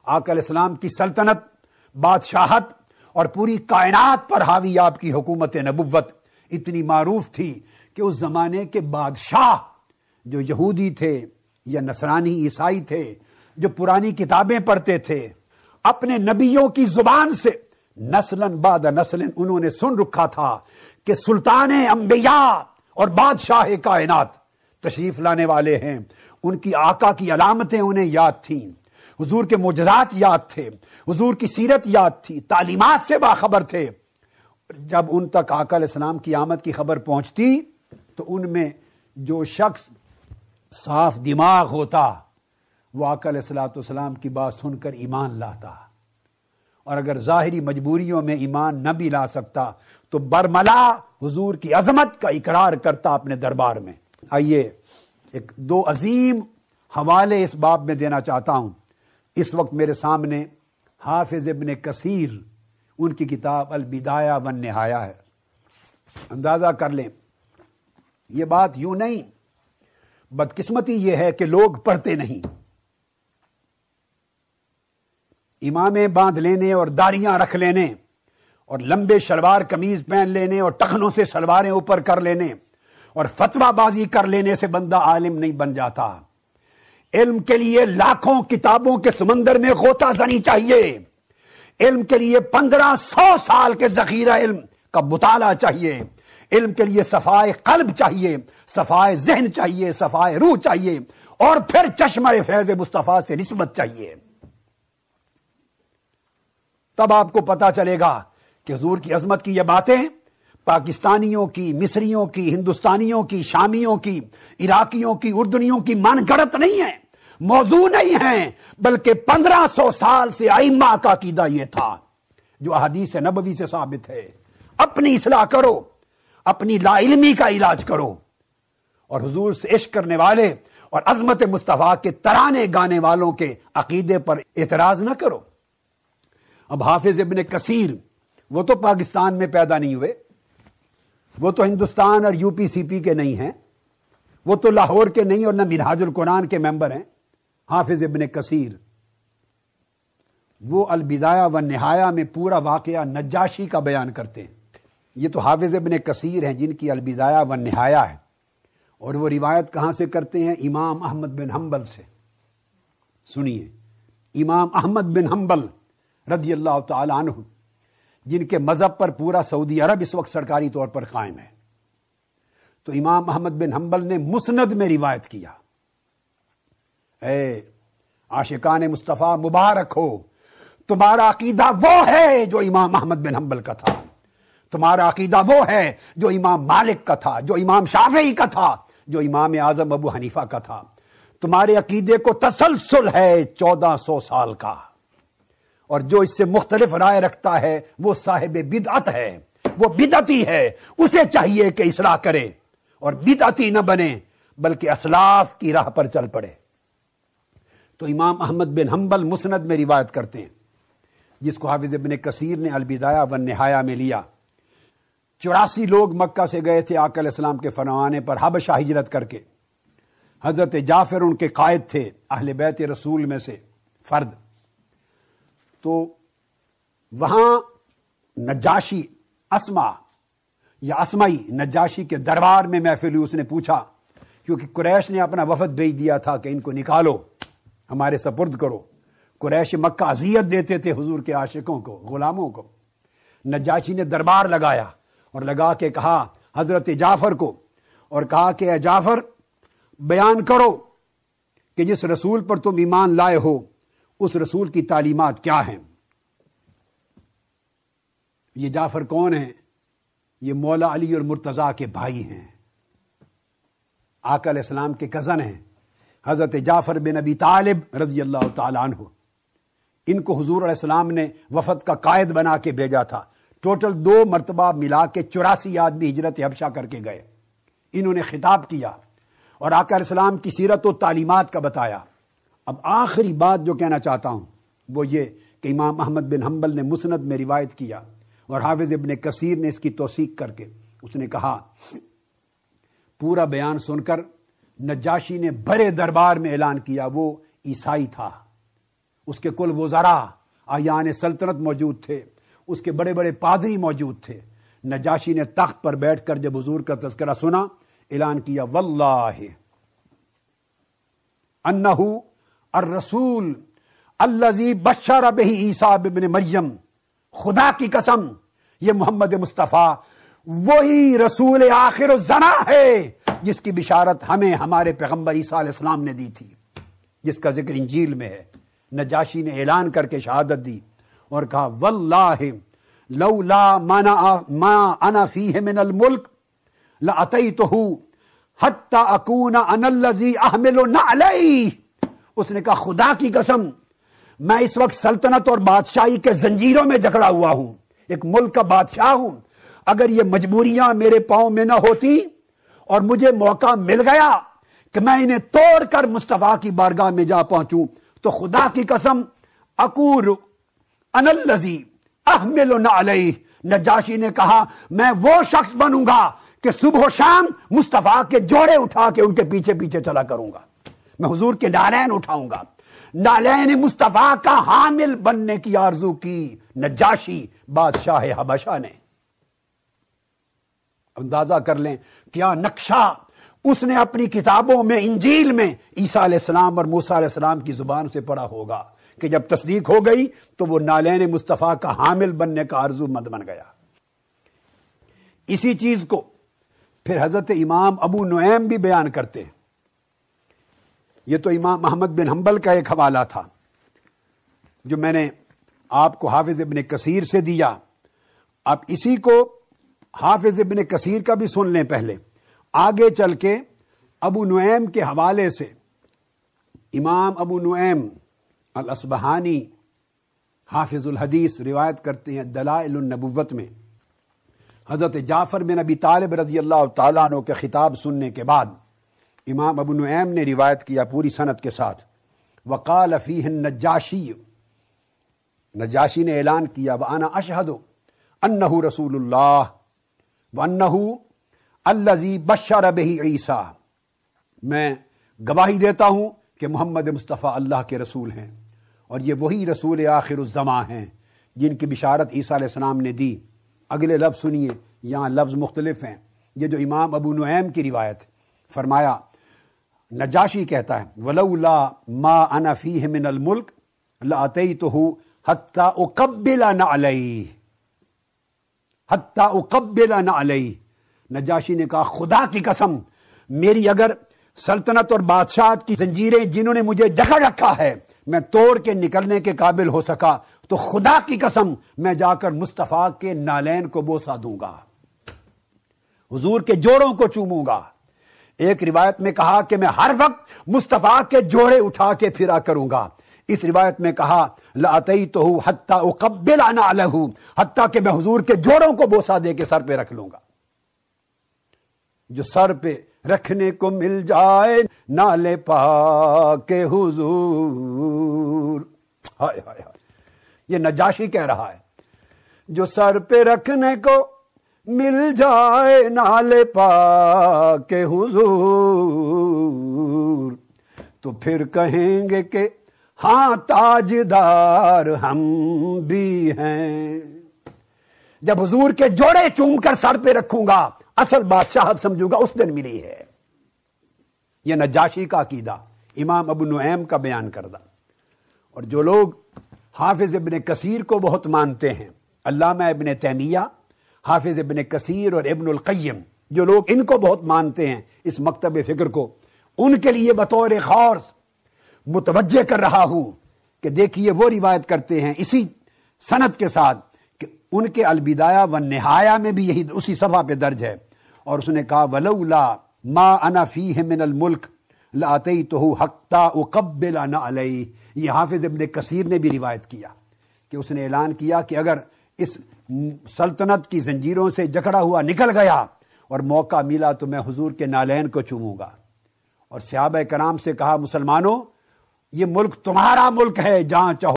آقا علیہ السلام کی سلطنت، بادشاہت اور پوری کائنات پر حاوی آپ کی حکومت نبوت اتنی معروف تھی کہ اس زمانے کے بادشاہ جو یہودی تھے یا نصرانی عیسائی تھے، جو پرانی کتابیں پڑھتے تھے، اپنے نبیوں کی زبان سے نسلاً بعد نسلاً انہوں نے سن رکھا تھا کہ سلطان انبیاء اور بادشاہ کائنات تشریف لانے والے ہیں۔ ان کی آقا کی علامتیں انہیں یاد تھیں، حضور کے معجزات یاد تھے، حضور کی سیرت یاد تھی، تعلیمات سے باخبر تھے۔ جب ان تک آقا علیہ السلام کی آمد کی خبر پہنچتی تو ان میں جو شخص صاف دماغ ہوتا وہ آقا علیہ السلام کی بات سن کر ایمان لاتا، اور اگر ظاہری مجبوریوں میں ایمان نہ بھی لا سکتا تو برملا حضور کی عظمت کا اقرار کرتا اپنے دربار میں۔ آئیے ایک دو عظیم حوالے اس باب میں دینا چاہتا ہوں۔ اس وقت میرے سامنے حافظ ابن کثیر، ان کی کتاب البدایہ والنہایہ ہے۔ اندازہ کر لیں، یہ بات یوں نہیں، بدقسمتی یہ ہے کہ لوگ پڑھتے نہیں۔ امامیں باندھ لینے اور داڑیاں رکھ لینے اور لمبے شلوار قمیض پہن لینے اور ٹخنوں سے شلواریں اوپر کر لینے اور فتویٰ بازی کر لینے سے بندہ عالم نہیں بن جاتا۔ علم کے لیے لاکھوں کتابوں کے سمندر میں غوطہ زنی چاہیے، علم کے لیے 1500 سال کے ذخیرہ علم کا مطالعہ چاہیے، علم کے لیے صفائے قلب چاہیے، صفائے ذہن چاہیے، صفائے روح چاہیے، اور پھر چشمہ فیض مصطفیٰ سے نسبت چاہیے۔ تب آپ کو پتا چلے گا کہ حضور کی عظمت کی یہ باتیں پاکستانیوں کی، مصریوں کی، ہندوستانیوں کی، شامیوں کی، عراقیوں کی، اردنیوں کی من گڑت نہیں ہیں، موضوع نہیں ہیں، بلکہ 1500 سال سے ائمہ کا عقیدہ یہ تھا جو احادیث نبوی سے ثابت ہے۔ اپنی اصلاح کرو، اپنی لا علمی کا علاج کرو، اور حضور سے عشق کرنے والے اور عظمت مصطفیٰ کے ترانے گانے والوں کے عقیدے پر اعتراض نہ کرو۔ اب حافظ ابن کثیر وہ تو پاکستان میں پیدا نہیں ہوئے، وہ تو ہندوستان اور یو پی سی پی کے نہیں ہیں، وہ تو لاہور کے نہیں اور نہ منہاج القرآن کے ممبر ہیں۔ حافظ ابن کثیر وہ البدایہ والنہایہ میں پورا واقعہ نجاشی کا بیان کرتے ہیں۔ یہ تو حافظ ابن کثیر ہیں جن کی البدایہ والنہایہ ہے، اور وہ روایت کہاں سے کرتے ہیں؟ امام احمد بن حنبل سے۔ سنیے، امام احمد بن حنبل رضی اللہ تعالی عنہ، جن کے مذہب پر پورا سعودی عرب اس وقت سرکاری طور پر قائم ہے، تو امام احمد بن حنبل نے مسند میں روایت کیا، اے عاشقان مصطفیٰ مبارک ہو، تمہارا عقیدہ وہ ہے جو امام احمد بن حنبل کا تھا، تمہارا عقیدہ وہ ہے جو امام مالک کا تھا، جو امام شافعی کا تھا، جو امام اعظم ابو حنیفہ کا تھا۔ تمہارے عقیدے کو تسلسل ہے 1400 سال کا، اور جو اس سے مختلف رائے رکھتا ہے وہ صاحب بدعت ہے، وہ بدعتی ہے، اسے چاہیے کہ اصلاح کرے اور بدعتی نہ بنے بلکہ اسلاف کی راہ پر چل پڑے۔ تو امام احمد بن حنبل مسند میں روایت کرتے ہیں، جس کو حافظ ابن کثیر نے البدایہ والنہایہ میں لیا۔ 84 لوگ مکہ سے گئے تھے آقا علیہ السلام کے فرمانے پر حبشہ ہجرت کر کے۔ حضرت جعفر ان کے قائد تھے، اہل بیت رسول میں سے فرد۔ تو وہاں نجاشی اسما یا اسمائی نجاشی کے دربار میں محفل ہوئی۔ اس نے پوچھا، کیونکہ قریش نے اپنا وفد بھیج دیا تھا کہ ان کو نکالو، ہمارے سپرد کرو۔ قریش مکہ اذیت دیتے تھے حضور کے عاشقوں کو، غلاموں کو۔ نجاشی نے دربار لگایا اور لگا کے کہا حضرت جعفر کو، اور کہا کہ اے جعفر بیان کرو کہ جس رسول پر تم ایمان لائے ہو اس رسول کی تعلیمات کیا ہیں۔ یہ جعفر کون ہیں؟ یہ مولا علی اور مرتضیٰ کے بھائی ہیں، آقا علیہ السلام کے کزن ہیں، حضرت جعفر بن ابی طالب رضی اللہ تعالیٰ عنہ۔ ان کو حضور علیہ السلام نے وفد کا قائد بنا کے بھیجا تھا۔ ٹوٹل 2 مرتبہ ملا کے 84 آدمی ہجرت حبشہ کر کے گئے۔ انہوں نے خطاب کیا اور آقا علیہ السلام کی سیرت و تعلیمات کا بتایا۔ اب آخری بات جو کہنا چاہتا ہوں وہ یہ کہ امام احمد بن حنبل نے مسند میں روایت کیا، اور حافظ ابن کثیر نے اس کی توثیق کر کے اس نے کہا، پورا بیان سن کر نجاشی نے بڑے دربار میں اعلان کیا، وہ عیسائی تھا، اس کے کل وزراء آیان سلطنت موجود تھے، اس کے بڑے بڑے پادری موجود تھے۔ نجاشی نے تخت پر بیٹھ کر جب حضور کا تذکرہ سنا، اعلان کیا واللہ انہ الرسول الذی بشر بہ عیسیٰ ابن مریم، خدا کی قسم یہ محمد مصطفیٰ وہی رسول آخر الزمان ہے جس کی بشارت ہمیں ہمارے پیغمبر عیسیٰ علیہ السلام نے دی تھی، جس کا ذکر انجیل میں ہے۔ نجاشی نے اعلان کر کے شہادت دی اور کہا واللہ لولا ما انا فیہ من الملک لاتیتہ حتی اکون انا الذی احمل نعلیہ۔ اس نے کہا خدا کی قسم میں اس وقت سلطنت اور بادشاہی کے زنجیروں میں جکڑا ہوا ہوں، ایک ملک کا بادشاہ ہوں، اگر یہ مجبوریاں میرے پاؤں میں نہ ہوتی اور مجھے موقع مل گیا کہ میں انہیں توڑ کر مصطفیٰ کی بارگاہ میں جا پہنچوں تو خدا کی قسم اکون انا الذی احمل نعلیہ۔ نجاشی نے کہا میں وہ شخص بنوں گا کہ صبح و شام مصطفیٰ کے جوڑے اٹھا کے ان کے پیچھے پیچھے چلا کروں گا، میں حضور کے نالین اٹھاؤں گا۔ نالین مصطفیٰ کا حامل بننے کی آرزو کی نجاشی بادشاہ حبشہ نے۔ اندازہ کر لیں کیا نقشہ اس نے اپنی کتابوں میں، انجیل میں عیسیٰ علیہ السلام اور موسیٰ علیہ السلام کی زبان سے پڑھا ہوگا کہ جب تصدیق ہو گئی تو وہ نالین مصطفیٰ کا حامل بننے کا آرزو مند بن گیا۔ اسی چیز کو پھر حضرت امام ابو نعیم بھی بیان کرتے ہیں۔ یہ تو امام محمد بن حنبل کا ایک حوالہ تھا جو میں نے آپ کو حافظ ابن کثیر سے دیا۔ آپ اسی کو حافظ ابن کثیر کا بھی سن لیں پہلے، آگے چل کے ابو نعیم کے حوالے سے امام ابو نعیم الاصبہانی حافظ الحدیث روایت کرتے ہیں دلائل النبوت میں، حضرت جعفر بن ابی طالب رضی اللہ تعالیٰ عنہ کے خطاب سننے کے بعد امام ابو نعیم نے روایت کیا پوری سند کے ساتھ، وقال فیہ النجاشی، نجاشی نے اعلان کیا وانا اشہد انہ رسول اللہ وانہ الذی بشر بہ عیسیٰ، میں گواہی دیتا ہوں کہ محمد مصطفیٰ اللہ کے رسول ہیں اور یہ وہی رسول آخر الزمان ہیں جن کی بشارت عیسیٰ علیہ السلام نے دی۔ اگلے لفظ سنیے، یہاں لفظ مختلف ہیں، یہ جو امام ابو نعیم کی روایت، فرمایا نجاشی کہتا ہے ولولا ما انا فیہ من الملک لاتیتہ حتی اقبل نعلیہ، حتی اقبل نعلیہ۔ نجاشی نے کہا خدا کی قسم میری اگر سلطنت اور بادشاہت کی زنجیریں جنہوں نے مجھے جکڑ رکھا ہے میں توڑ کے نکلنے کے قابل ہو سکا تو خدا کی قسم میں جا کر مصطفیٰ کے نالین کو بوسہ دوں گا، حضور کے جوڑوں کو چوموں گا۔ ایک روایت میں کہا کہ میں ہر وقت مصطفیٰ کے جوڑے اٹھا کے پھرا کروں گا، اس روایت میں کہا لاتیتہ حتی اقبل نعلہ، حتیٰ کہ میں حضور کے جوڑوں کو بوسہ دے کے سر پہ رکھ لوں گا۔ جو سر پہ رکھنے کو مل جائے نالے پاک حضور، ہائے ہائے ہائے، یہ نجاشی کہہ رہا ہے جو سر پہ رکھنے کو مل جائے نالے پاک حضور تو پھر کہیں گے کہ ہاں تاجدار ہم بھی ہیں۔ جب حضور کے جوڑے چوم کر سر پہ رکھوں گا اصل بادشاہت سمجھوں گا، اس دن ملی ہے۔ یہ نجاشی کا عقیدہ امام ابو نعیم کا بیان کردہ۔ اور جو لوگ حافظ ابن کثیر کو بہت مانتے ہیں، علامہ ابن تیمیہ، حافظ ابن کثیر اور ابن القیم، جو لوگ ان کو بہت مانتے ہیں اس مکتب فکر کو، ان کے لیے بطور خاص متوجہ کر رہا ہوں کہ دیکھیے وہ روایت کرتے ہیں اسی سند کے ساتھ کہ ان کے البدایہ والنہایہ میں بھی یہی اسی صفحہ پہ درج ہے، اور اس نے کہا ولولا ما انا فیہ من الملک لاتیتہ حتی اقبل نعلیہ۔ یہ حافظ ابن کثیر نے بھی روایت کیا کہ اس نے اعلان کیا کہ اگر اس سلطنت کی زنجیروں سے جکڑا ہوا نکل گیا اور موقع ملا تو میں حضور کے نالین کو چوموں گا۔ اور صحابہ کرام سے کہا مسلمانوں یہ ملک تمہارا ملک ہے، جہاں چاہو